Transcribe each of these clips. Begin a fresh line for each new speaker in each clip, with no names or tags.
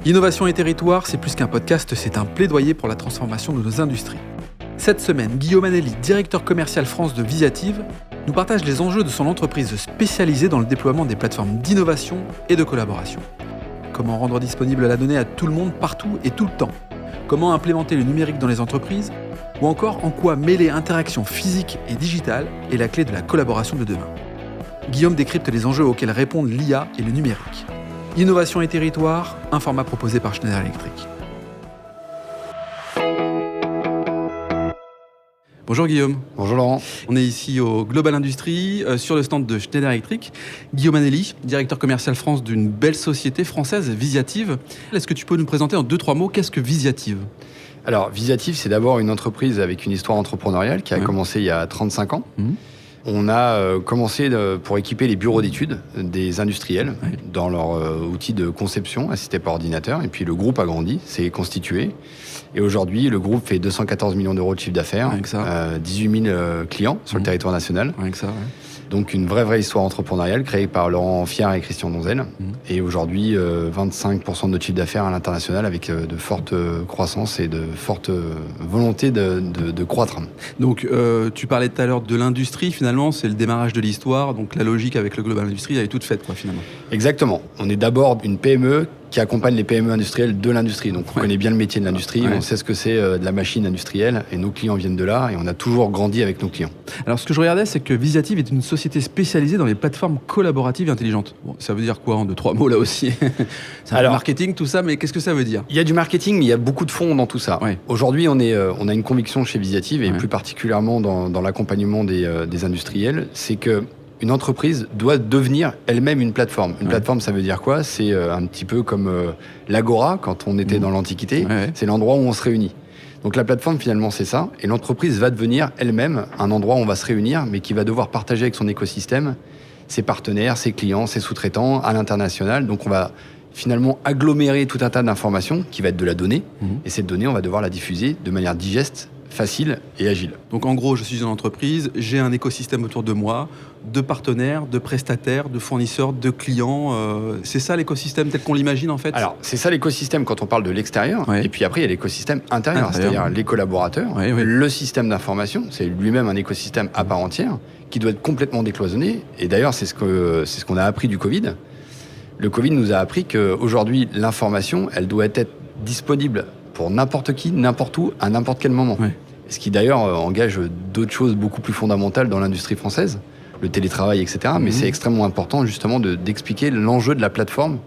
Innovation et territoire, c'est plus qu'un podcast, c'est un plaidoyer pour la transformation de nos industries. Cette semaine, Guillaume Anelli, directeur commercial France de Visative, nous partage les enjeux de son entreprise spécialisée dans le déploiement des plateformes d'innovation et de collaboration. Comment rendre disponible la donnée à tout le monde, partout et tout le temps ? Comment implémenter le numérique dans les entreprises ? Ou encore, en quoi mêler interaction physique et digitale est la clé de la collaboration de demain ? Guillaume décrypte les enjeux auxquels répondent l'IA et le numérique. Innovation et territoire, un format proposé par Schneider Electric. Bonjour Guillaume.
Bonjour Laurent.
On est ici au Global Industries, sur le stand de Schneider Electric. Guillaume Anelli, directeur commercial France d'une belle société française, Visative. Est-ce que tu peux nous présenter en 2-3 mots, qu'est-ce que Visative ?
Alors, Visative, c'est d'abord une entreprise avec une histoire entrepreneuriale qui a commencé il y a 35 ans. On a commencé pour équiper les bureaux d'études des industriels dans leur outil de conception assisté par ordinateur. Et puis le groupe a grandi, s'est constitué. Et aujourd'hui, le groupe fait 214 millions d'euros de chiffre d'affaires, 18 000 clients sur le territoire national.
Avec ça,
Donc une vraie histoire entrepreneuriale créée par Laurent Fiard et Christian Donzel. Et aujourd'hui, 25% de notre chiffre d'affaires à l'international avec de fortes croissances et de fortes volontés de croître.
Donc tu parlais tout à l'heure de l'industrie, finalement, c'est le démarrage de l'histoire. Donc la logique avec le Global Industries, elle est toute faite, finalement.
Exactement. On est d'abord une PME qui accompagne les PME industrielles de l'industrie. Donc on connaît bien le métier de l'industrie, on sait ce que c'est de la machine industrielle et nos clients viennent de là et on a toujours grandi avec nos clients.
Alors ce que je regardais, c'est que Visative est une société spécialisée dans les plateformes collaboratives et intelligentes. Bon, ça veut dire quoi en 2-3 mots là aussi ? C'est un peu marketing tout ça, mais qu'est-ce que ça veut dire ?
Il y a du marketing, mais il y a beaucoup de fond dans tout ça. Aujourd'hui, on a une conviction chez Visative et plus particulièrement dans l'accompagnement des industriels, c'est que une entreprise doit devenir elle-même une plateforme. Une plateforme, ça veut dire quoi ? C'est un petit peu comme l'Agora, quand on était dans l'Antiquité. C'est l'endroit où on se réunit. Donc la plateforme, finalement, c'est ça. Et l'entreprise va devenir elle-même un endroit où on va se réunir, mais qui va devoir partager avec son écosystème, ses partenaires, ses clients, ses sous-traitants à l'international. Donc on va finalement agglomérer tout un tas d'informations qui va être de la donnée. Et cette donnée, on va devoir la diffuser de manière digeste, facile et agile.
Donc en gros, je suis une entreprise, j'ai un écosystème autour de moi, de partenaires, de prestataires, de fournisseurs, de clients. C'est ça l'écosystème tel qu'on l'imagine en fait ?
Alors, c'est ça l'écosystème quand on parle de l'extérieur. Et puis après, il y a l'écosystème intérieur, c'est-à-dire les collaborateurs, le système d'information, c'est lui-même un écosystème à part entière qui doit être complètement décloisonné. Et d'ailleurs, c'est ce qu'on a appris du Covid. Le Covid nous a appris qu'aujourd'hui, l'information, elle doit être disponible pour n'importe qui, n'importe où, à n'importe quel moment. Ce qui d'ailleurs engage d'autres choses beaucoup plus fondamentales dans l'industrie française, le télétravail, etc. Mais c'est extrêmement important justement d'expliquer l'enjeu de la plateforme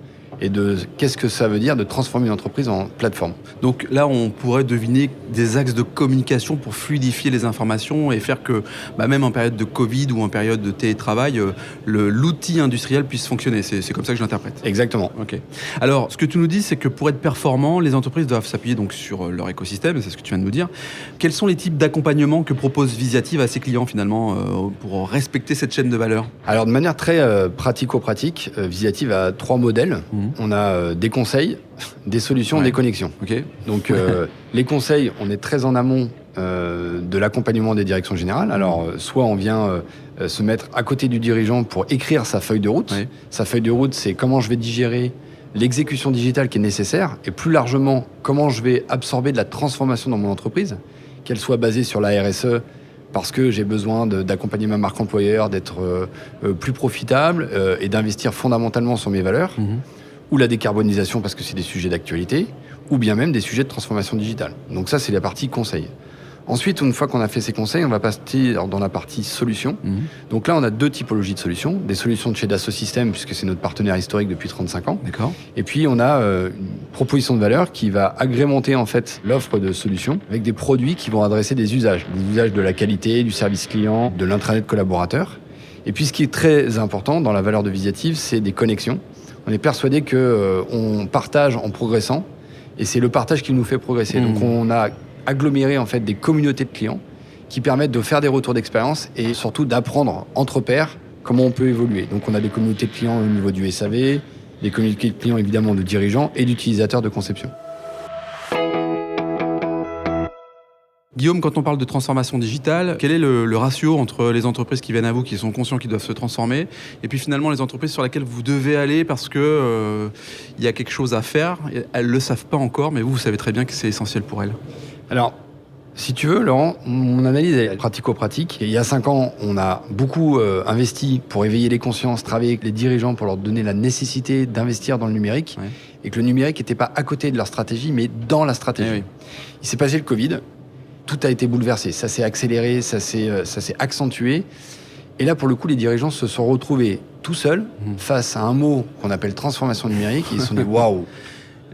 et de qu'est-ce que ça veut dire de transformer une entreprise en plateforme.
Donc là, on pourrait deviner des axes de communication pour fluidifier les informations et faire que, même en période de Covid ou en période de télétravail, l'outil industriel puisse fonctionner. C'est comme ça que je l'interprète.
Exactement.
Ok. Alors, ce que tu nous dis, c'est que pour être performant, les entreprises doivent s'appuyer donc sur leur écosystème, c'est ce que tu viens de nous dire. Quels sont les types d'accompagnement que propose Visative à ses clients finalement pour respecter cette chaîne de valeur ?
Alors, de manière très pratico-pratique, Visative a 3 modèles. On a des conseils, des solutions, des connexions. Donc les conseils, on est très en amont de l'accompagnement des directions générales. Alors soit on vient se mettre à côté du dirigeant pour écrire sa feuille de route. Sa feuille de route, c'est comment je vais digérer l'exécution digitale qui est nécessaire et plus largement, comment je vais absorber de la transformation dans mon entreprise, qu'elle soit basée sur la RSE, parce que j'ai besoin d'accompagner ma marque employeur, d'être plus profitable et d'investir fondamentalement sur mes valeurs. Ou la décarbonisation parce que c'est des sujets d'actualité, ou bien même des sujets de transformation digitale. Donc ça, c'est la partie conseil. Ensuite, une fois qu'on a fait ces conseils, on va passer dans la partie solutions. Donc là, on a 2 typologies de solutions. Des solutions de chez Dassault Systèmes, puisque c'est notre partenaire historique depuis 35 ans. Et puis, on a une proposition de valeur qui va agrémenter en fait l'offre de solutions avec des produits qui vont adresser des usages. Des usages de la qualité, du service client, de l'intranet collaborateur. Et puis, ce qui est très important dans la valeur de Visative, c'est des connexions. On est persuadé qu'on partage en progressant et c'est le partage qui nous fait progresser. Donc on a aggloméré en fait des communautés de clients qui permettent de faire des retours d'expérience et surtout d'apprendre entre pairs comment on peut évoluer. Donc on a des communautés de clients au niveau du SAV, des communautés de clients évidemment de dirigeants et d'utilisateurs de conception.
Guillaume, quand on parle de transformation digitale, quel est le ratio entre les entreprises qui viennent à vous, qui sont conscients qu'ils doivent se transformer, et puis finalement les entreprises sur lesquelles vous devez aller parce que y a quelque chose à faire, elles ne le savent pas encore, mais vous savez très bien que c'est essentiel pour elles.
Alors, si tu veux, Laurent, mon analyse est pratico-pratique. Il y a 5 ans, on a beaucoup investi pour éveiller les consciences, travailler avec les dirigeants pour leur donner la nécessité d'investir dans le numérique, ouais. Et que le numérique n'était pas à côté de leur stratégie, mais dans la stratégie. Oui. Il s'est passé le Covid, tout a été bouleversé, ça s'est accéléré, ça s'est accentué. Et là, pour le coup, les dirigeants se sont retrouvés tout seuls face à un mot qu'on appelle transformation numérique, et ils se sont dit « waouh ».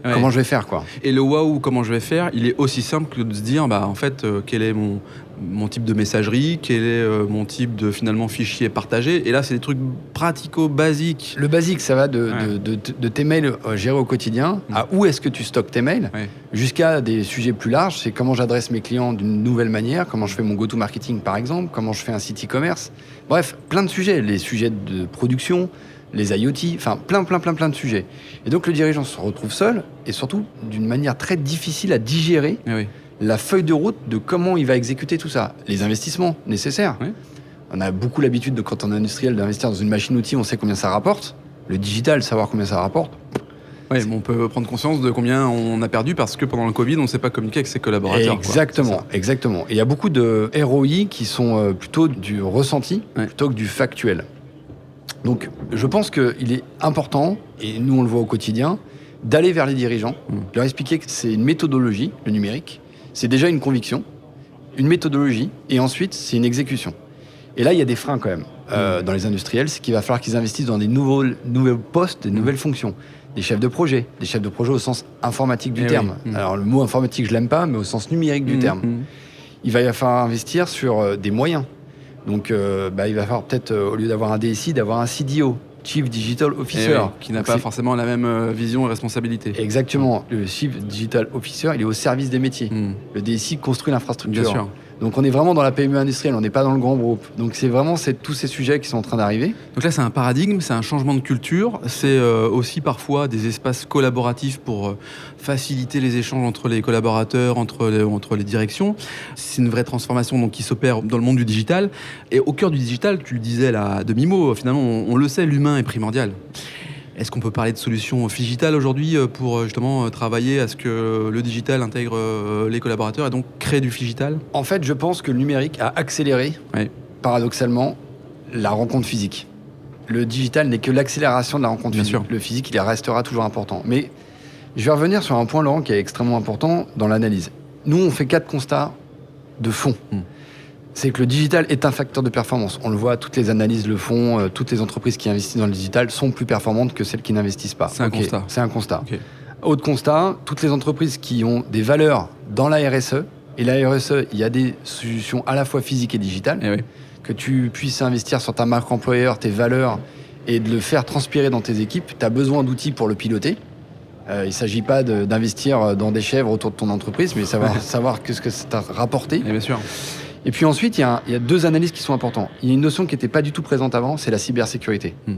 Ouais. Comment je vais faire, quoi.
Et le waouh, comment je vais faire, il est aussi simple que de se dire, en fait, quel est mon type de messagerie, quel est mon type de, finalement, fichier partagé. Et là, c'est des trucs pratico-basiques.
Le basique, ça va de tes mails gérés au quotidien à où est-ce que tu stockes tes mails, jusqu'à des sujets plus larges. C'est comment j'adresse mes clients d'une nouvelle manière, comment je fais mon go-to-marketing, par exemple, comment je fais un site e-commerce. Bref, plein de sujets. Les sujets de production, les IoT, enfin plein de sujets. Et donc le dirigeant se retrouve seul et surtout d'une manière très difficile à digérer la feuille de route de comment il va exécuter tout ça. Les investissements nécessaires. Oui. On a beaucoup l'habitude, quand on est industriel, d'investir dans une machine-outil, on sait combien ça rapporte. Le digital, savoir combien ça rapporte.
Oui, on peut prendre conscience de combien on a perdu parce que pendant le Covid, on ne s'est pas communiqué avec ses collaborateurs.
Exactement. Et il y a beaucoup de ROI qui sont plutôt du ressenti plutôt que du factuel. Donc, je pense qu'il est important, et nous on le voit au quotidien, d'aller vers les dirigeants, leur expliquer que c'est une méthodologie, le numérique, c'est déjà une conviction, une méthodologie, et ensuite c'est une exécution. Et là, il y a des freins quand même dans les industriels, c'est qu'il va falloir qu'ils investissent dans des nouveaux postes, des nouvelles fonctions, des chefs de projet au sens informatique du terme. Alors le mot informatique, je l'aime pas, mais au sens numérique du terme. Il va falloir investir sur des moyens. Donc, il va falloir peut-être, au lieu d'avoir un DSI, d'avoir un CDO, Chief Digital Officer.
Qui n'a pas forcément la même vision et responsabilité.
Exactement. Le Chief Digital Officer, il est au service des métiers. Le DSI construit l'infrastructure.
Bien sûr.
Donc, on est vraiment dans la PME industrielle, on n'est pas dans le grand groupe. Donc, c'est vraiment tous ces sujets qui sont en train d'arriver.
Donc là, c'est un paradigme, c'est un changement de culture. C'est aussi parfois des espaces collaboratifs pour faciliter les échanges entre les collaborateurs, entre les directions. C'est une vraie transformation donc, qui s'opère dans le monde du digital. Et au cœur du digital, tu le disais là, à demi-mot, finalement, on le sait, l'humain est primordial. Est-ce qu'on peut parler de solutions digitales aujourd'hui pour justement travailler à ce que le digital intègre les collaborateurs et donc crée du digital ?
En fait, je pense que le numérique a accéléré, paradoxalement, la rencontre physique. Le digital n'est que l'accélération de la rencontre physique. Le physique, il restera toujours important. Mais je vais revenir sur un point, Laurent, qui est extrêmement important dans l'analyse. Nous, on fait 4 constats de fond. C'est que le digital est un facteur de performance. On le voit, toutes les analyses le font, toutes les entreprises qui investissent dans le digital sont plus performantes que celles qui n'investissent pas.
C'est un constat.
Okay. Autre constat, toutes les entreprises qui ont des valeurs dans la RSE, et la RSE, il y a des solutions à la fois physiques et digitales, que tu puisses investir sur ta marque employeur, tes valeurs, et de le faire transpirer dans tes équipes, tu as besoin d'outils pour le piloter. Il ne s'agit pas d'investir dans des chèvres autour de ton entreprise, mais savoir ce que ça t'a rapporté.
Et bien sûr.
Et puis ensuite, il y a 2 analyses qui sont importantes. Il y a une notion qui n'était pas du tout présente avant, c'est la cybersécurité. On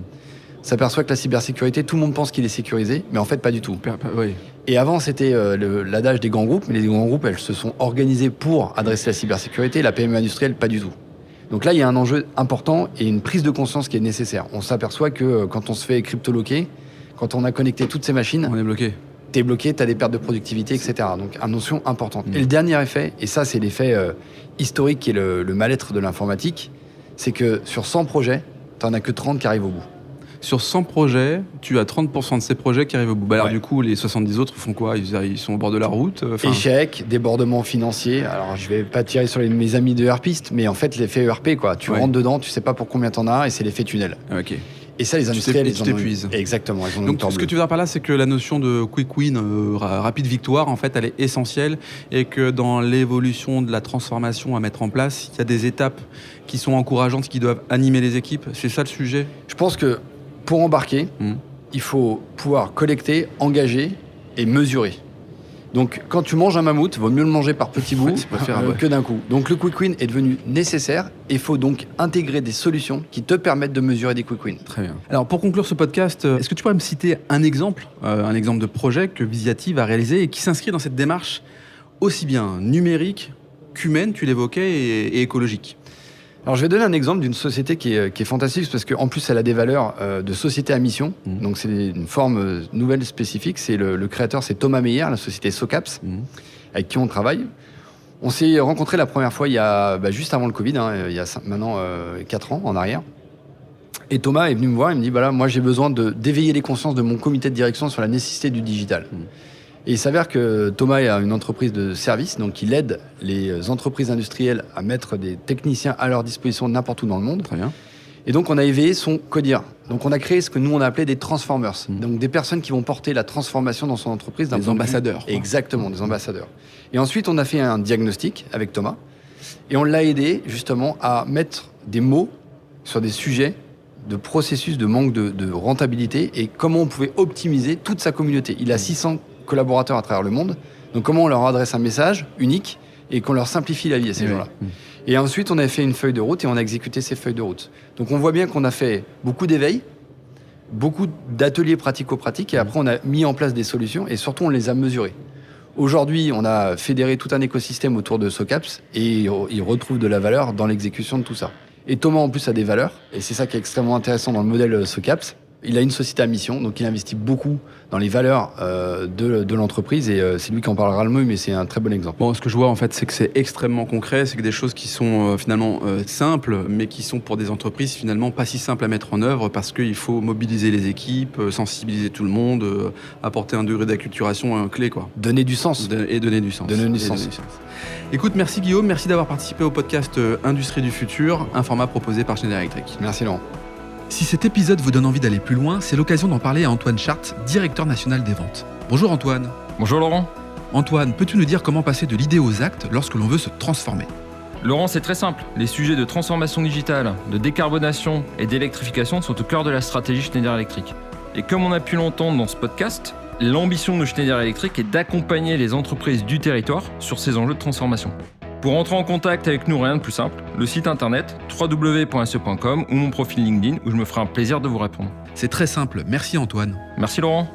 s'aperçoit que la cybersécurité, tout le monde pense qu'il est sécurisé, mais en fait, pas du tout. Et avant, c'était l'adage des grands groupes, mais les grands groupes, elles se sont organisées pour adresser la cybersécurité, la PME industrielle, pas du tout. Donc là, il y a un enjeu important et une prise de conscience qui est nécessaire. On s'aperçoit que quand on se fait cryptoloquer, quand on a connecté toutes ces machines...
On est bloqué.
T'es bloqué, t'as des pertes de productivité, etc. Donc, une notion importante. Et le dernier effet, et ça, c'est l'effet historique qui est le mal-être de l'informatique, c'est que sur 100 projets, t'en as que 30 qui arrivent au bout.
Sur 100 projets, tu as 30% de ces projets qui arrivent au bout. Alors du coup, les 70 autres font quoi ? Ils sont au bord de la route
Échec, débordement financier. Alors, je vais pas tirer sur mes amis de ERPistes, mais en fait, l'effet ERP, quoi. Tu rentres dedans, tu sais pas pour combien t'en as, et c'est l'effet tunnel.
Ok.
Et ça, les industriels,
ils t'épuisent.
Exactement. Ils
Donc, ce que tu veux dire par là, c'est que la notion de quick win, rapide victoire, en fait, elle est essentielle et que dans l'évolution de la transformation à mettre en place, il y a des étapes qui sont encourageantes, qui doivent animer les équipes. C'est ça le sujet ?
Je pense que pour embarquer, il faut pouvoir collecter, engager et mesurer. Donc, quand tu manges un mammouth, vaut mieux le manger par petits bouts que d'un coup. Donc, le quick win est devenu nécessaire et il faut donc intégrer des solutions qui te permettent de mesurer des quick wins.
Très bien. Alors, pour conclure ce podcast, est-ce que tu pourrais me citer un exemple de projet que Visiative a réalisé et qui s'inscrit dans cette démarche aussi bien numérique donc humaine, tu l'évoquais, et écologique.
Alors, je vais donner un exemple d'une société qui est fantastique parce qu'en plus, elle a des valeurs de société à mission. Donc, c'est une forme nouvelle spécifique. C'est le créateur, c'est Thomas Meyer, la société Socaps, avec qui on travaille. On s'est rencontrés la première fois il y a, juste avant le Covid, il y a maintenant 4 ans en arrière. Et Thomas est venu me voir, il me dit, moi j'ai besoin d'éveiller les consciences de mon comité de direction sur la nécessité du digital. Et il s'avère que Thomas a une entreprise de service, donc il aide les entreprises industrielles à mettre des techniciens à leur disposition n'importe où dans le monde.
Très bien.
Et donc on a éveillé son codir. Donc on a créé ce que nous on a appelé des transformers. Donc des personnes qui vont porter la transformation dans son entreprise.
Des ambassadeurs.
Exactement, des ambassadeurs. Et ensuite on a fait un diagnostic avec Thomas et on l'a aidé justement à mettre des mots sur des sujets de processus de manque de rentabilité et comment on pouvait optimiser toute sa communauté. Il a 600 collaborateurs à travers le monde. Donc comment on leur adresse un message unique et qu'on leur simplifie la vie à ces gens-là. Et ensuite, on a fait une feuille de route et on a exécuté ces feuilles de route. Donc on voit bien qu'on a fait beaucoup d'éveil, beaucoup d'ateliers pratico-pratiques et après on a mis en place des solutions et surtout on les a mesurées. Aujourd'hui, on a fédéré tout un écosystème autour de Socaps et il retrouve de la valeur dans l'exécution de tout ça. Et Thomas en plus a des valeurs et c'est ça qui est extrêmement intéressant dans le modèle Socaps. Il a une société à mission, donc il investit beaucoup dans les valeurs de l'entreprise et c'est lui qui en parlera le mieux, mais c'est un très bon exemple.
Bon, ce que je vois en fait, c'est que c'est extrêmement concret, c'est que des choses qui sont finalement simples, mais qui sont pour des entreprises finalement pas si simples à mettre en œuvre parce qu'il faut mobiliser les équipes, sensibiliser tout le monde, apporter un degré d'acculturation clé, quoi.
Donner du sens.
Donner du sens.
Donner du sens.
Écoute, merci Guillaume, merci d'avoir participé au podcast Industrie du futur, un format proposé par Schneider Electric.
Merci Laurent.
Si cet épisode vous donne envie d'aller plus loin, c'est l'occasion d'en parler à Antoine Chart, directeur national des ventes. Bonjour Antoine.
Bonjour Laurent.
Antoine, peux-tu nous dire comment passer de l'idée aux actes lorsque l'on veut se transformer ?
Laurent, c'est très simple. Les sujets de transformation digitale, de décarbonation et d'électrification sont au cœur de la stratégie Schneider Electric. Et comme on a pu l'entendre dans ce podcast, l'ambition de Schneider Electric est d'accompagner les entreprises du territoire sur ces enjeux de transformation. Pour entrer en contact avec nous, rien de plus simple, le site internet www.se.com ou mon profil LinkedIn où je me ferai un plaisir de vous répondre.
C'est très simple, merci Antoine.
Merci Laurent.